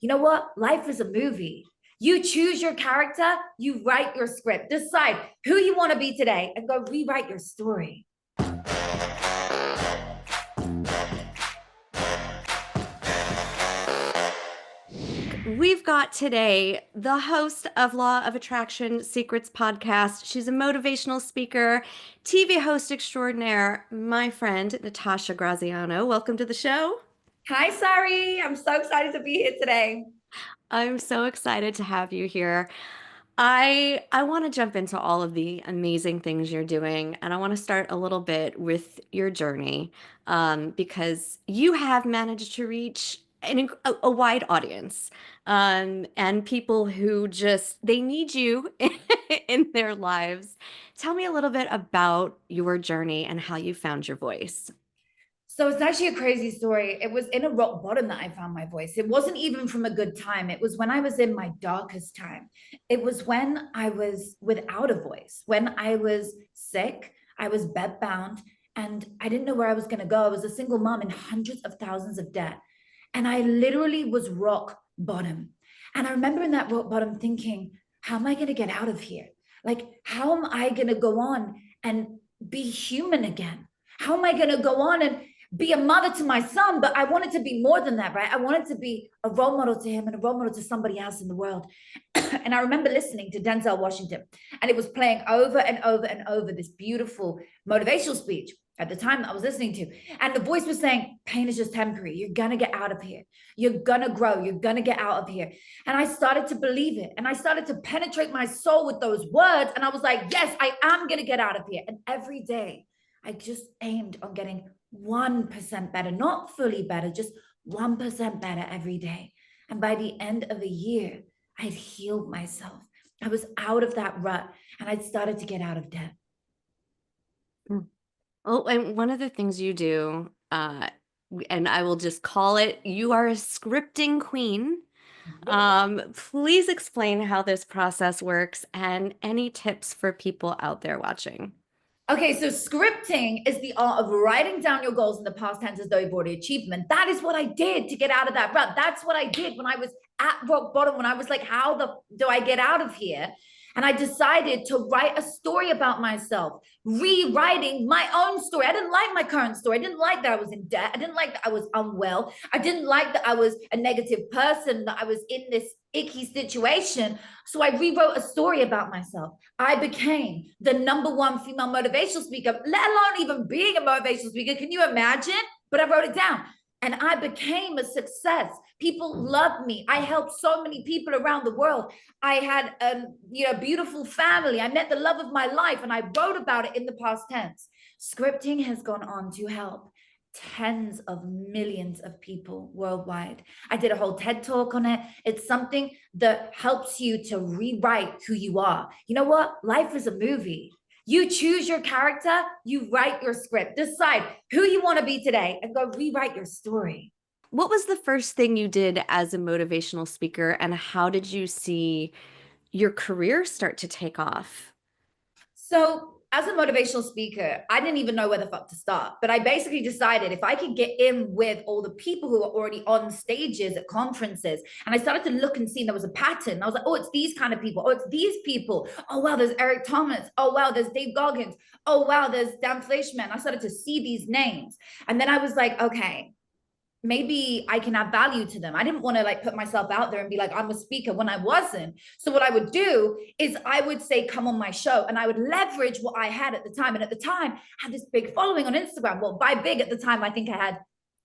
You know what? Life is a movie. You choose your character, you write your script, decide who you want to be today, and go rewrite your story. We've got today the host of Law of Attraction Secrets podcast. She's a motivational speaker, TV host extraordinaire, my friend, Natasha Graziano. Welcome to the show. Hi, Sari. I'm so excited to be here today. I'm so excited to have you here. I want to jump into all of the amazing things you're doing, and I want to start a little bit with your journey, because you have managed to reach a wide audience, and people who just they need you in their lives. Tell me a little bit about your journey and how you found your voice. So it's actually a crazy story. It was in a rock bottom that I found my voice. It wasn't even from a good time. It was when I was in my darkest time. It was when I was without a voice, when I was sick, I was bedbound, and I didn't know where I was going to go. I was a single mom in hundreds of thousands of debt. And I literally was rock bottom. And I remember in that rock bottom thinking, how am I going to get out of here? Like, how am I going to go on and be human again? How am I going to go on and be a mother to my son? But I wanted to be more than that, right? I wanted to be a role model to him and a role model to somebody else in the world. And I remember listening to Denzel Washington, and it was playing over and over and over this beautiful motivational speech at the time that I was listening to. And the voice was saying, pain is just temporary. You're going to get out of here. You're going to grow. You're going to get out of here. And I started to believe it. And I started to penetrate my soul with those words. And I was like, yes, I am going to get out of here. And every day I just aimed on getting 1% better, not fully better, just 1% better every day. And by the end of a year, I'd healed myself. I was out of that rut, and I'd started to get out of debt. Oh, and one of the things you do, and I will just call it, you are a scripting queen. Please explain how this process works and any tips for people out there watching. Okay, so scripting is the art of writing down your goals in the past tense as though you've already achieved them. And that is what I did to get out of that rut. That's what I did when I was at rock bottom, when I was like, how do I get out of here? And I decided to write a story about myself, rewriting my own story. I didn't like my current story. I didn't like that I was in debt. I didn't like that I was unwell. I didn't like that I was a negative person, that I was in this icky situation. So I rewrote a story about myself. I became the #1 female motivational speaker, let alone even being a motivational speaker. Can you imagine? But I wrote it down. And I became a success. People loved me. I helped so many people around the world. I had a beautiful family. I met the love of my life, and I wrote about it in the past tense. Scripting has gone on to help tens of millions of people worldwide. I did a whole TED talk on it. It's something that helps you to rewrite who you are. You know what? Life is a movie. You choose your character, you write your script, decide who you want to be today, and go rewrite your story. What was the first thing you did as a motivational speaker, and how did you see your career start to take off? So as a motivational speaker, I didn't even know where the fuck to start. But I basically decided if I could get in with all the people who are already on stages at conferences, and I started to look and see there was a pattern. I was like, oh, it's these kind of people. Oh, it's these people. Oh, wow, there's Eric Thomas. Oh, wow, there's Dave Goggins. Oh, wow, there's Dan Fleischman. I started to see these names. And then I was like, okay, maybe I can add value to them. I didn't want to like put myself out there and be like, I'm a speaker when I wasn't. So what I would do is I would say, come on my show, and I would leverage what I had at the time. And at the time, I had this big following on Instagram. Well, by big at the time, I think I had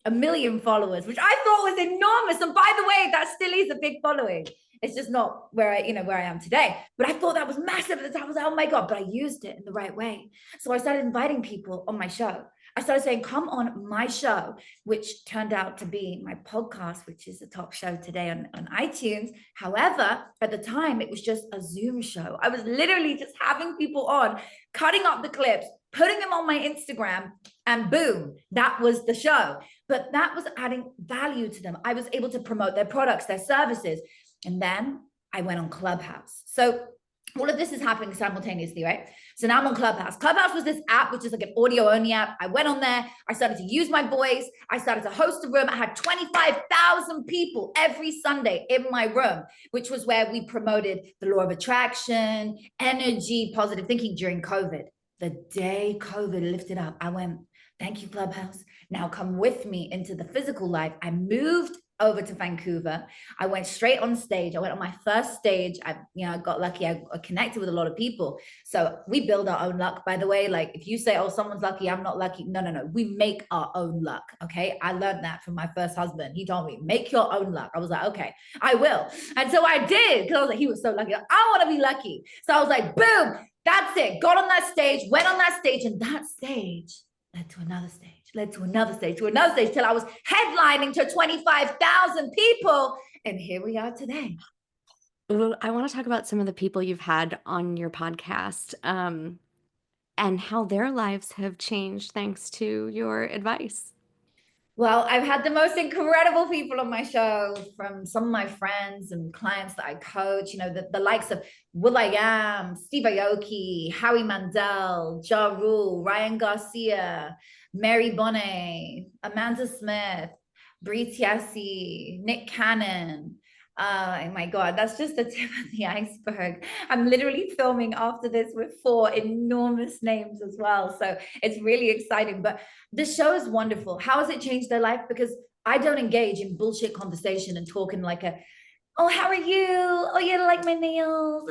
1 million followers, which I thought was enormous. And by the way, that still is a big following. It's just not where I am today. But I thought that was massive at the time. I was like, oh my God, but I used it in the right way. So I started inviting people on my show. I started saying, come on my show, which turned out to be my podcast, which is the top show today on iTunes. However, at the time, it was just a Zoom show. I was literally just having people on, cutting up the clips, putting them on my Instagram, and boom, that was the show. But that was adding value to them. I was able to promote their products, their services. And then I went on Clubhouse. So All of this is happening simultaneously, right? So now I'm on Clubhouse. Clubhouse was this app, which is like an audio only app. I went on there. I started to use my voice. I started to host a room. I had 25,000 people every Sunday in my room, which was where we promoted the law of attraction, energy, positive thinking during COVID. The day COVID lifted up, I went, thank you, Clubhouse. Now come with me into the physical life. I moved over to Vancouver. I went straight on stage. I went on my first stage. I got lucky. I connected with a lot of people. So we build our own luck, by the way. Like if you say, oh, someone's lucky, I'm not lucky. No, no, no. We make our own luck. Okay. I learned that from my first husband. He told me, make your own luck. I was like, okay, I will. And so I did, because I was like, he was so lucky. I want to be lucky. So I was like, boom, that's it. Got on that stage, went on that stage, and that stage led to another stage, led to another stage, to another stage, till I was headlining to 25,000 people. And here we are today. Well, I want to talk about some of the people you've had on your podcast, and how their lives have changed thanks to your advice. Well, I've had the most incredible people on my show, from some of my friends and clients that I coach, the likes of will.i.am, Steve Aoki, Howie Mandel, Ja Rule, Ryan Garcia, Mary Bonet, Amanda Smith, Brie Tiasi, Nick Cannon. Oh my God, that's just the tip of the iceberg. I'm literally filming after this with 4 enormous names as well. So it's really exciting. But the show is wonderful. How has it changed their life? Because I don't engage in bullshit conversation and talking like oh, how are you? Oh, you like my nails?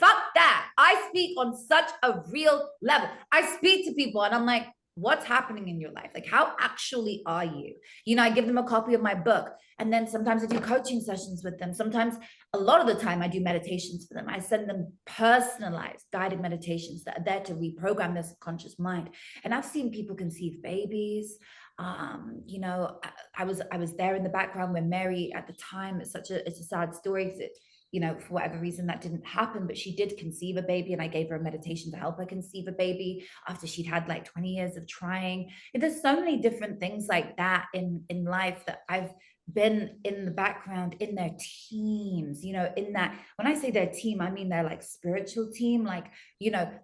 Fuck that. I speak on such a real level. I speak to people and I'm like, what's happening in your life? Like, how actually are you? I give them a copy of my book. And then sometimes I do coaching sessions with them. Sometimes, a lot of the time, I do meditations for them. I send them personalized guided meditations that are there to reprogram their subconscious mind. And I've seen people conceive babies. I was there in the background when Mary, at the time, it's a sad story, because for whatever reason that didn't happen, but she did conceive a baby, and I gave her a meditation to help her conceive a baby after she'd had like 20 years of trying. And there's so many different things like that in life that I've been in the background in their teams, in that, when I say their team, I mean their like spiritual team. Like,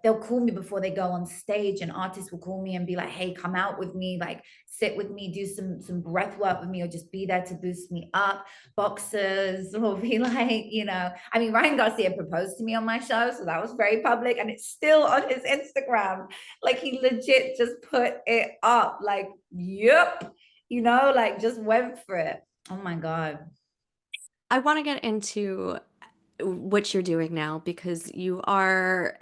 they'll call me before they go on stage, and artists will call me and be like, hey, come out with me, like sit with me, do some breath work with me, or just be there to boost me up. Boxers will be like, I mean, Ryan Garcia proposed to me on my show, so that was very public, and it's still on his Instagram. Like, he legit just put it up, like, yep, like just went for it. Oh my God. I want to get into what you're doing now, because you are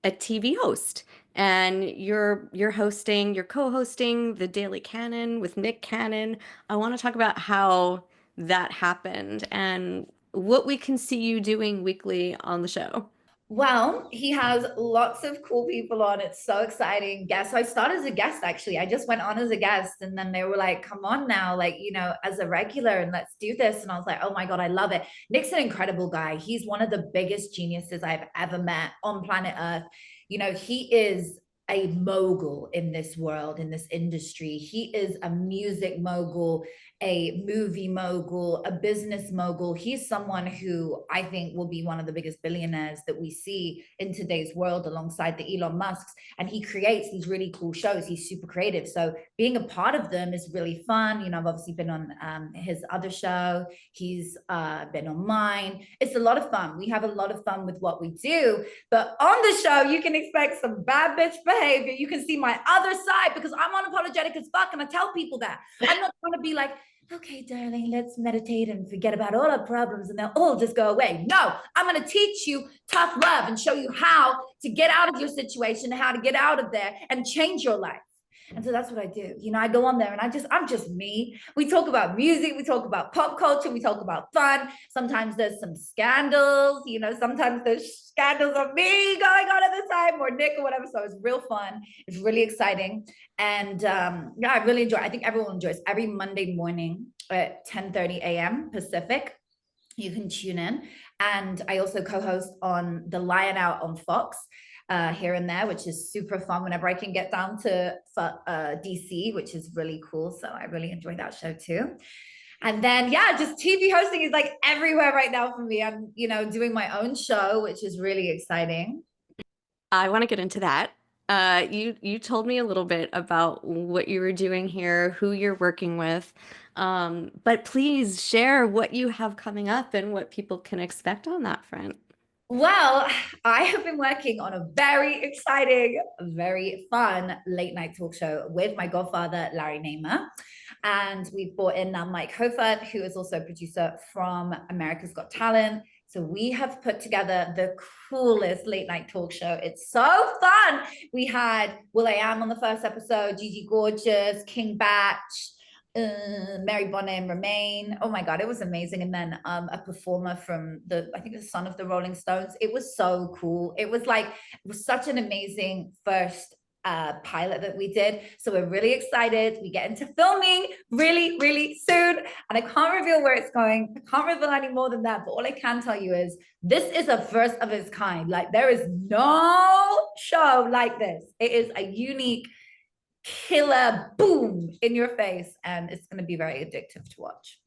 a TV host, and you're co-hosting the Daily Canon with Nick Cannon. I want to talk about how that happened and what we can see you doing weekly on the show. Well, he has lots of cool people on. It's so exciting. Guests. So I started as a guest, actually. I just went on as a guest, and then they were like, come on now, like, as a regular, and let's do this. And I was like, oh my God, I love it. Nick's an incredible guy. He's one of the biggest geniuses I've ever met on planet Earth. He is a mogul in this world, in this industry. He is a music mogul, a movie mogul, a business mogul. He's someone who I think will be one of the biggest billionaires that we see in today's world, alongside the Elon Musks. And he creates these really cool shows. He's super creative. So being a part of them is really fun. I've obviously been on his other show. He's been on mine. It's a lot of fun. We have a lot of fun with what we do. But on the show, you can expect some bad bitch behavior. You can see my other side, because I'm unapologetic as fuck. And I tell people that. I'm not trying to be like, okay, darling, let's meditate and forget about all our problems and they'll all just go away. No, I'm going to teach you tough love and show you how to get out of your situation, how to get out of there and change your life. And so that's what I do. I go on there and I'm just me. We talk about music. We talk about pop culture. We talk about fun. Sometimes there's some scandals, sometimes there's scandals of me going on at the time, or Nick or whatever. So it's real fun. It's really exciting. And yeah, I really enjoy it. I think everyone enjoys every Monday morning at 10:30 a.m. Pacific. You can tune in. And I also co-host on The Lion Out on Fox. Here and there, which is super fun whenever I can get down to DC, which is really cool. So I really enjoy that show too. And then, yeah, just TV hosting is like everywhere right now for me. I'm, doing my own show, which is really exciting. I want to get into that. You told me a little bit about what you were doing here, who you're working with, but please share what you have coming up and what people can expect on that front. Well, I have been working on a very exciting, very fun late night talk show with my godfather, Larry Namer. And we've brought in now Mike Hofert, who is also a producer from America's Got Talent. So we have put together the coolest late night talk show. It's so fun. We had Will I Am on the first episode, Gigi Gorgeous, King Batch, Mary Bonham, Remain. Oh my God, it was amazing. And then a performer from I think the son of the Rolling Stones. It was so cool. It was such an amazing first pilot that we did. So we're really excited. We get into filming really, really soon. And I can't reveal where it's going. I can't reveal any more than that. But all I can tell you is this is a first of its kind. Like there is no show like this. It is a unique killer boom in your face, and it's going to be very addictive to watch.